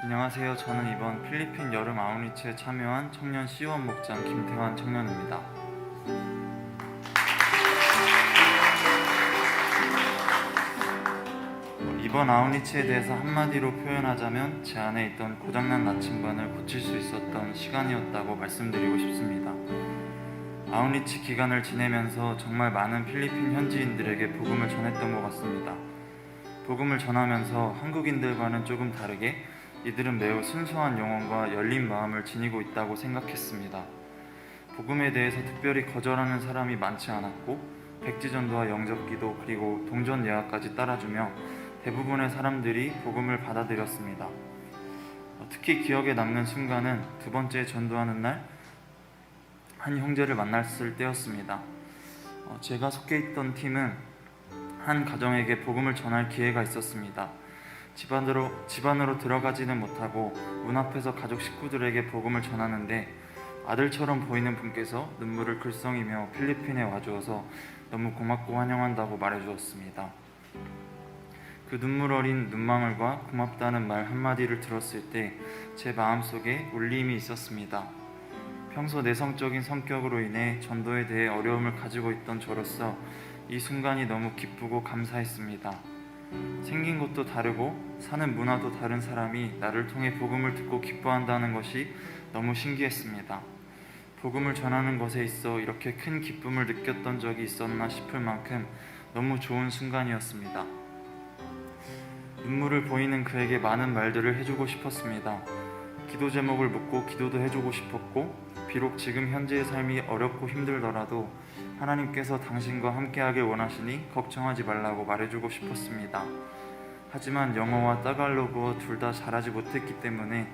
안녕하세요. 저는 이번 필리핀 여름 아웃리치에 참여한 청년 C1 목장 김태환 청년입니다. 이번 아웃리치에 대해서 한마디로 표현하자면 제 안에 있던 고장난 나침반을 고칠 수 있었던 시간이었다고 말씀드리고 싶습니다. 아웃리치 기간을 지내면서 정말 많은 필리핀 현지인들에게 복음을 전했던 것 같습니다. 복음을 전하면서 한국인들과는 조금 다르게 이들은 매우 순수한 영혼과 열린 마음을 지니고 있다고 생각했습니다. 복음에 대해서 특별히 거절하는 사람이 많지 않았고 백지전도와 영접기도 그리고 동전 예화까지 따라주며 대부분의 사람들이 복음을 받아들였습니다. 특히 기억에 남는 순간은 두 번째 전도하는 날 한 형제를 만났을 때였습니다. 제가 속해 있던 팀은 한 가정에게 복음을 전할 기회가 있었습니다. 집안으로 들어가지는 못하고 문 앞에서 가족 식구들에게 복음을 전하는데 아들처럼 보이는 분께서 눈물을 글썽이며 필리핀에 와주어서 너무 고맙고 환영한다고 말해주었습니다. 그 눈물 어린 눈망울과 고맙다는 말 한마디를 들었을 때 제 마음속에 울림이 있었습니다. 평소 내성적인 성격으로 인해 전도에 대해 어려움을 가지고 있던 저로서 이 순간이 너무 기쁘고 감사했습니다. 생긴 것도 다르고 사는 문화도 다른 사람이 나를 통해 복음을 듣고 기뻐한다는 것이 너무 신기했습니다. 복음을 전하는 것에 있어 이렇게 큰 기쁨을 느꼈던 적이 있었나 싶을 만큼 너무 좋은 순간이었습니다. 눈물을 보이는 그에게 많은 말들을 해주고 싶었습니다. 기도 제목을 묻고 기도도 해주고 싶었고 비록 지금 현재의 삶이 어렵고 힘들더라도 하나님께서 당신과 함께하길 원하시니 걱정하지 말라고 말해주고 싶었습니다. 하지만 영어와 따갈로그어 둘 다 잘하지 못했기 때문에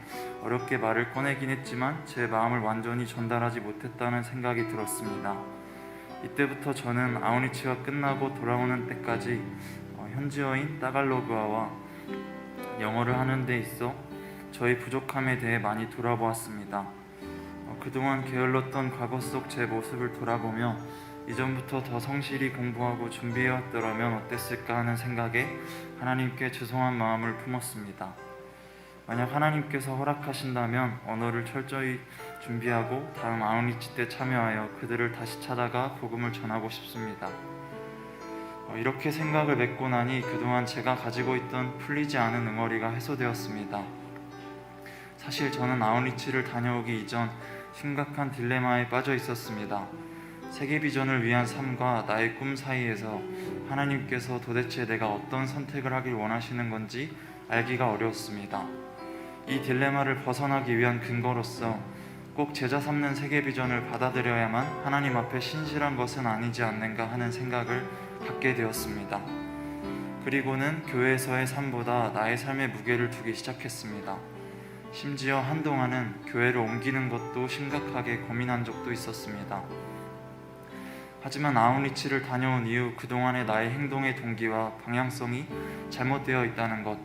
어렵게 말을 꺼내긴 했지만 제 마음을 완전히 전달하지 못했다는 생각이 들었습니다. 이때부터 저는 아웃리치가 끝나고 돌아오는 때까지 현지어인 따갈로그어와 영어를 하는 데 있어 저의 부족함에 대해 많이 돌아보았습니다. 그동안 게을렀던 과거 속 제 모습을 돌아보며 이전부터 더 성실히 공부하고 준비해왔더라면 어땠을까 하는 생각에 하나님께 죄송한 마음을 품었습니다. 만약 하나님께서 허락하신다면 언어를 철저히 준비하고 다음 아웃리치 때 참여하여 그들을 다시 찾아가 복음을 전하고 싶습니다. 이렇게 생각을 맺고 나니 그동안 제가 가지고 있던 풀리지 않은 응어리가 해소되었습니다. 사실 저는 아웃리치를 다녀오기 이전 심각한 딜레마에 빠져 있었습니다. 세계 비전을 위한 삶과 나의 꿈 사이에서 하나님께서 도대체 내가 어떤 선택을 하길 원하시는 건지 알기가 어려웠습니다. 이 딜레마를 벗어나기 위한 근거로서 꼭 제자 삼는 세계 비전을 받아들여야만 하나님 앞에 신실한 것은 아니지 않는가 하는 생각을 갖게 되었습니다. 그리고는 교회에서의 삶보다 나의 삶에 무게를 두기 시작했습니다. 심지어 한동안은 교회를 옮기는 것도 심각하게 고민한 적도 있었습니다. 하지만 아웃리치를 다녀온 이후 그동안의 나의 행동의 동기와 방향성이 잘못되어 있다는 것,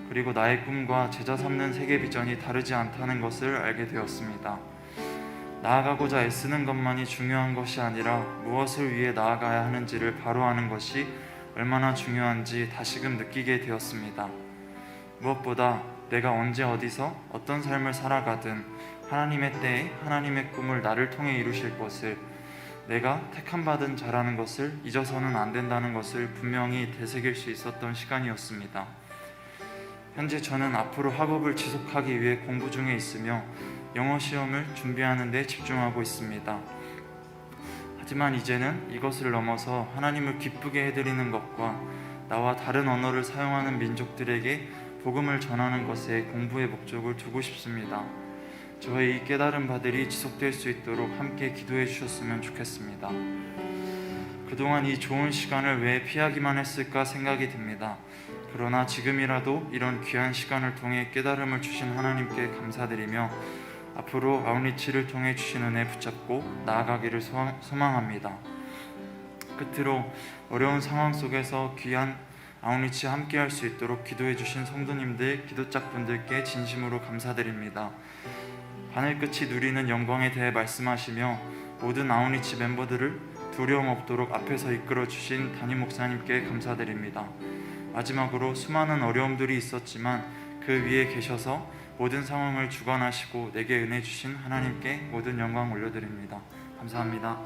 그리고 나의 꿈과 제자 삼는 세계 비전이 다르지 않다는 것을 알게 되었습니다. 나아가고자 애쓰는 것만이 중요한 것이 아니라 무엇을 위해 나아가야 하는지를 바로 아는 것이 얼마나 중요한지 다시금 느끼게 되었습니다. 무엇보다 내가 언제 어디서 어떤 삶을 살아가든 하나님의 때에 하나님의 꿈을 나를 통해 이루실 것을, 내가 택함받은 자라는 것을 잊어서는 안 된다는 것을 분명히 되새길 수 있었던 시간이었습니다. 현재 저는 앞으로 학업을 지속하기 위해 공부 중에 있으며 영어 시험을 준비하는 데 집중하고 있습니다. 하지만 이제는 이것을 넘어서 하나님을 기쁘게 해드리는 것과 나와 다른 언어를 사용하는 민족들에게 복음을 전하는 것에 공부의 목적을 두고 싶습니다. 저의 이 깨달은 바들이 지속될 수 있도록 함께 기도해 주셨으면 좋겠습니다. 그동안 이 좋은 시간을 왜 피하기만 했을까 생각이 듭니다. 그러나 지금이라도 이런 귀한 시간을 통해 깨달음을 주신 하나님께 감사드리며 앞으로 아웃리치를 통해 주신 은혜 붙잡고 나아가기를 소망합니다. 끝으로 어려운 상황 속에서 귀한 아웃리치 함께 할 수 있도록 기도해 주신 성도님들, 기도짝분들께 진심으로 감사드립니다. 하늘끝이 누리는 영광에 대해 말씀하시며 모든 아웃리치 멤버들을 두려움 없도록 앞에서 이끌어 주신 담임 목사님께 감사드립니다. 마지막으로 수많은 어려움들이 있었지만 그 위에 계셔서 모든 상황을 주관하시고 내게 은혜 주신 하나님께 모든 영광 올려드립니다. 감사합니다.